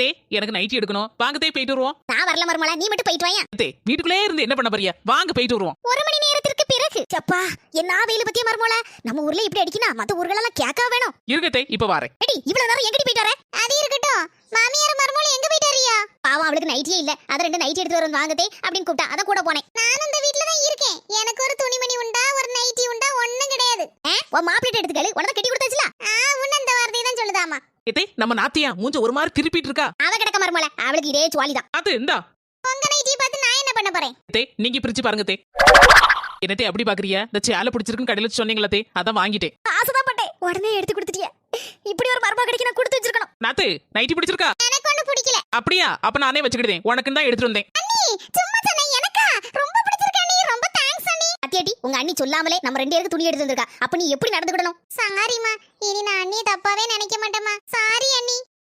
தே எனக்கு நைட்டி எடுக்கணும். வாங்க தே போயிட்டு வருவோம். நான் வரல மருமலா, நீ மட்டும் போயிட்டு வாயா. தே வீட்டுக்குள்ளே இருந்து என்ன பண்ண போறியா? வாங்க போயிட்டு வருவோம். 1 மணி நேரத்திற்கு பிறகு சப்பா என்ன வெயில் பத்திய மருமலா. நம்ம ஊர்ல இப்படி அடிக்கினா மத்த ஊர்கள் எல்லாம் கேட்க வேணும். இருங்க தே இப்ப வாரேன். எடி இவ்வளவு நேரம் எங்கடி போயிட்டு வர? அது இருக்கட்டும், மாமியார் மருமல எங்க போயிட்டாரியா? பாவம் அவளுக்கு நைட்டியே இல்ல. அத 2 நைட்டி எடுத்து வரணும் வாங்க தே அப்படின்னு கூப்பிட்டா அத கூட போனேன். நான் அந்த வீட்ல தான் இருக்கேன். எனக்கு ஒரு துணிமணி உண்டா ஒரு நைட்டி உண்டா ஒண்ணும் கிடையாது. உன் மாப்பிள்ளை எடுத்துக்கல உனக்கு கட்டி கொடுத்தாச்சுல. உன்ன அந்த வார்த்தையை தான் சொல்லுதாமா. தே நம்ம நாத்தியா மூஞ்ச ஒரு மாதிரி திருப்பிட்டு இருக்கா. அவ கிடக்க மருமல, அவளுக்கு இதே சுவாலிதான். அது இந்தா உங்க நைட்டி பார்த்து நான் என்ன பண்ண போறேன்? தே நீங்க பிரிச்சு பாருங்க தே. என்னத்தே அப்படி பாக்குறியா? இந்த சேலை பிடிச்சிருக்குன்னு கடையில சொன்னீங்களா தே, அதான் வாங்கிட்டேன். ஆசைதான் பட்டேன், உடனே எடுத்து கொடுத்துட்டிய. இப்படி ஒரு மருமக கிடைக்க நான் கொடுத்து வச்சிருக்கணும். நாத்து நைட்டி பிடிச்சிருக்கா? எனக்கு ஒண்ணு பிடிக்கல. அப்படியா? அப்ப நானே வச்சுக்கிட்டேன். உனக்கு தான் எடுத்துட்டு வந்தேன். அண்ணி சும்மா சொன்னேன், எனக்கா ரொம்ப பிடிச்சிருக்கு அண்ணி. ரொம்ப தேங்க்ஸ் அண்ணி. அத்தியாட்டி உங்க அண்ணி சொல்லாமலே நம்ம 2 பேருக்கு துணி எடுத்து வந்திருக்கா. அப்ப நீ எப்படி நடந்துக்கணும்? சாரிமா, இனி நான் அண்ணியை தப்பாவே நினைக்க மாட்டேமா. சாரி அண்ணி.